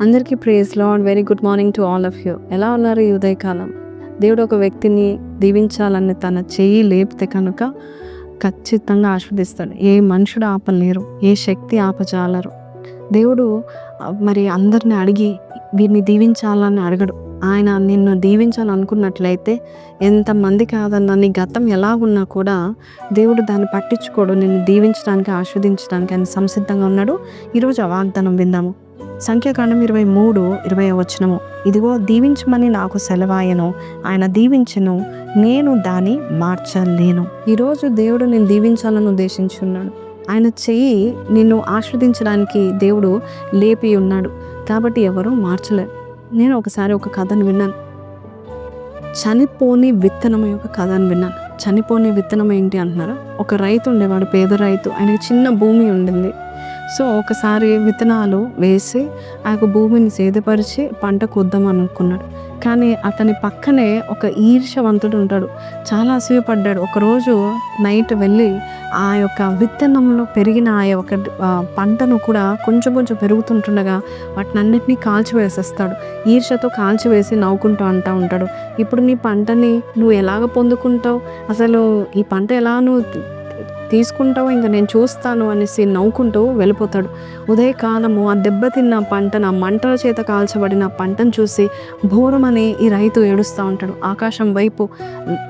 అందరికీ praise lord. Very good morning to all of you. ఎలా ఉన్నారు ఈ ఉదయకాలం? దేవుడు ఒక వ్యక్తిని దీవించాలని తన చెయ్యి లేపితే కనుక ఖచ్చితంగా ఆశీర్వదిస్తాడు. ఏ మనుషుడు ఆపలేరు, ఏ శక్తి ఆపజాలరు. దేవుడు మరి అందరిని అడిగి వీరిని దీవించాలని అడగడు. ఆయన నిన్ను దీవించాలనుకున్నట్లయితే ఎంతమంది కాదన్నా నీ గతం ఎలా ఉన్నా కూడా దేవుడు దాన్ని పట్టించుకోడు. నిన్ను దీవించడానికి, ఆస్వాదించడానికి ఆయన సంసిద్ధంగా ఉన్నాడు. ఈరోజు ఆ వాగ్దానం విందాము. సంఖ్యాకాండం 23:20 ఇదిగో దీవించమని నాకు సెలవాయను, ఆయన దీవించెను, నేను దాన్ని మార్చలేను. ఈరోజు దేవుడు నేను దీవించాలని ఉద్దేశించున్నాడు. ఆయన చెయ్యి నిన్ను ఆస్వాదించడానికి దేవుడు లేపి ఉన్నాడు కాబట్టి ఎవరు మార్చలేరు. నేను ఒకసారి ఒక కథను విన్నాను. చనిపోని విత్తనం యొక్క కథను విన్నాను. చనిపోని విత్తనం ఏంటి అంటున్నారా? ఒక రైతు ఉండేవాడు, పేద రైతు. ఆయనకి చిన్న భూమి ఉండింది. సో ఒకసారి విత్తనాలు వేసి ఆ యొక్క భూమిని సేదపరిచి పంట కొద్దాం అనుకున్నాడు. కానీ అతని పక్కనే ఒక ఈర్ష్యవంతుడు ఉంటాడు. చాలా అసూయపడ్డాడు. ఒకరోజు నైట్ వెళ్ళి ఆ యొక్క విత్తనంలో పెరిగిన ఆ యొక్క పంటను కూడా కొంచెం కొంచెం పెరుగుతుంటుండగా వాటిని అన్నిటినీ కాల్చివేసేస్తాడు. ఈర్ష్యతో కాల్చివేసి నవ్వుకుంటూ అంటూ ఉంటాడు, ఇప్పుడు నీ పంటని నువ్వు ఎలాగ పొందుకుంటావు, అసలు ఈ పంట ఎలా నువ్వు తీసుకుంటావు, ఇంకా నేను చూస్తాను అనేసి నవ్వుకుంటూ వెళ్ళిపోతాడు. ఉదయకాలము ఆ దెబ్బతిన్న పంటను, ఆ మంటల చేత కాల్చబడిన పంటను చూసి ఘోరమని ఈ రైతు ఏడుస్తూ ఉంటాడు. ఆకాశం వైపు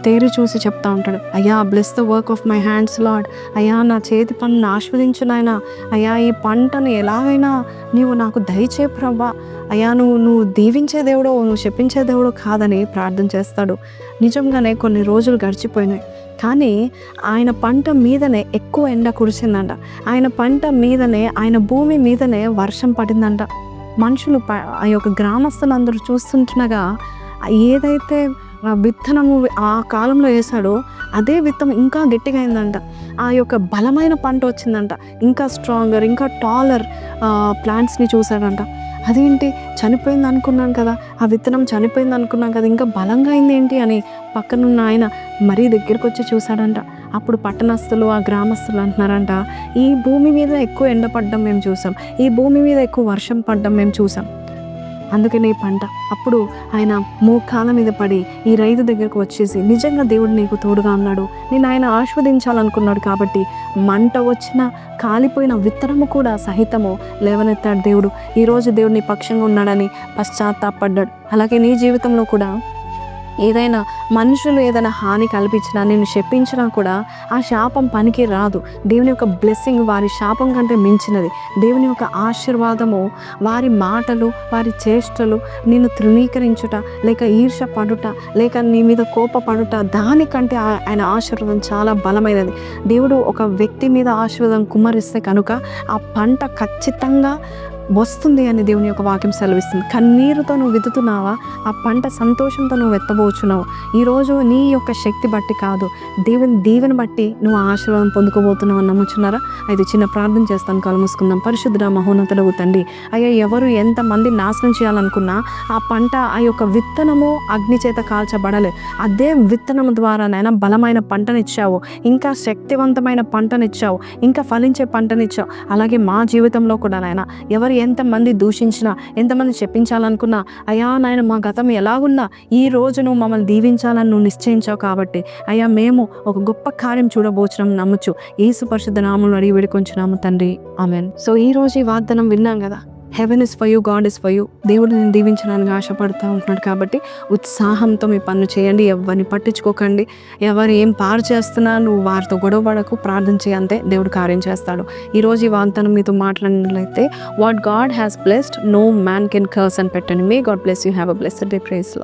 తేరి చూసి చెప్తా ఉంటాడు, అయ్యా bless the work of my hands lord. అయ్యా నా చేతి పనులను ఆస్వాదించు నాయనా. అయ్యా ఈ పంటను ఎలాగైనా నీవు నాకు దయచే ప్రభా. అయ్యా నువ్వు దీవించే దేవుడో, నువ్వు శపించే దేవుడో కాదని ప్రార్థన చేస్తాడు. నిజంగానే కొన్ని రోజులు గడిచిపోయినాయి. కానీ ఆయన పంట మీదనే ఎక్కువ ఎండ కురిసిందంట. ఆయన పంట మీదనే, ఆయన భూమి మీదనే వర్షం పడిందంట. మనుషులు ఆ యొక్క గ్రామస్తులందరూ చూస్తుండగా ఏదైతే విత్తనము ఆ కాలంలో వేశాడో అదే విత్తనం ఇంకా గట్టిగా అయిందంట. ఆ యొక్క బలమైన పంట వచ్చిందంట. ఇంకా స్ట్రాంగర్, ఇంకా టాలర్ ప్లాంట్స్ని చూశాడంట. అదేంటి, చనిపోయింది అనుకున్నాను కదా, ఆ విత్తనం చనిపోయింది అనుకున్నాను కదా, ఇంకా బలంగా అయింది ఏంటి అని పక్కనున్న ఆయన మరీ దగ్గరికి వచ్చి చూశాడంట. అప్పుడు పట్టణస్తులు, ఆ గ్రామస్తులు అంటున్నారంట, ఈ భూమి మీద ఎక్కువ ఎండ పడ్డం మేము చూసాం, ఈ భూమి మీద ఎక్కువ వర్షం పడ్డం మేము చూసాం, అందుకని ఈ పంట. అప్పుడు ఆయన మోకాళ్ళ మీద పడి ఈ రైతు దగ్గరకు వచ్చేసి, నిజంగా దేవుడు నీకు తోడుగా ఉన్నాడు, నేను ఆయన ఆస్వాదించాలనుకున్నాడు కాబట్టి మంట వచ్చిన కాలిపోయిన విత్తనము కూడా సహితము లేవనెత్తాడు దేవుడు. ఈరోజు దేవుడు నీ పక్షంగా ఉన్నాడని పశ్చాత్తాపడ్డాడు. అలాగే నీ జీవితంలో కూడా ఏదైనా మనుషులు ఏదైనా హాని కల్పించినా, నేను శపించినా కూడా ఆ శాపం పనికి రాదు. దేవుని యొక్క బ్లెస్సింగ్ వారి శాపం కంటే మించినది. దేవుని యొక్క ఆశీర్వాదము వారి మాటలు, వారి చేష్టలు నిన్ను తృణీకరించుట, లేక ఈర్ష పడుట, లేక నీ మీద కోపపడుట, దానికంటే ఆయన ఆశీర్వాదం చాలా బలమైనది. దేవుడు ఒక వ్యక్తి మీద ఆశీర్వాదం కుమ్మరిస్తే కనుక ఆ పంట ఖచ్చితంగా వస్తుంది అని దేవుని యొక్క వాక్యం సెలవిస్తుంది. కన్నీరుతో నువ్వు విత్తుతున్నావా, ఆ పంట సంతోషంతో నువ్వు ఎత్తబోచున్నావు. ఈరోజు నీ యొక్క శక్తి బట్టి కాదు, దేవుని దీవెని బట్టి నువ్వు ఆశీర్వాదం పొందుకోబోతున్నావు అని నమ్ముచున్నారా? అయితే చిన్న ప్రార్థన చేస్తాను, కళ్ళు మూసుకుందాం. పరిశుద్ధ మహోన్నతుడవు తండ్రి, అయ్యా ఎవరు ఎంతమంది నాశనం చేయాలనుకున్నా ఆ పంట, ఆ యొక్క విత్తనము అగ్ని చేత కాల్చబడలే. అదే విత్తనం ద్వారా నాయన బలమైన పంటనిచ్చావు, ఇంకా శక్తివంతమైన పంటనిచ్చావు, ఇంకా ఫలించే పంటనిచ్చావు. అలాగే మా జీవితంలో కూడా నాయన ఎవరు ఎంతమంది దూషించినా, ఎంతమంది చెప్పించాలనుకున్నా, అయ్యా నాయన మా గతం ఎలాగున్నా ఈ రోజు నువ్వు మమ్మల్ని దీవించాలని నువ్వు నిశ్చయించావు కాబట్టి అయ్యా మేము ఒక గొప్ప కార్యం చూడబోచున్నాం నమ్ముచు యేసు పరిశుద్ధ నామములో అడిగి వేడుకొంచున్నాము తండ్రి, ఆమెన్. సో ఈ రోజు ఈ వాగ్దానం విన్నాం కదా, haven is for you, God is for you. దేవుడు నేను దీవించడానికి ఆశపడుతూ ఉంటున్నాడు కాబట్టి ఉత్సాహంతో మీ పనులు చేయండి. ఎవరిని పట్టించుకోకండి. ఎవరు ఏం పారు చేస్తున్నా నువ్వు వారితో గొడవపడకు, ప్రార్థన చేయంతే దేవుడు కార్యం చేస్తాడు. ఈరోజు ఈ వాగ్దానం మీతో మాట్లాడినట్లయితే, what God has blessed no man can curse అని పెట్టండి. May God bless you. Have a blessed day. Praise lord.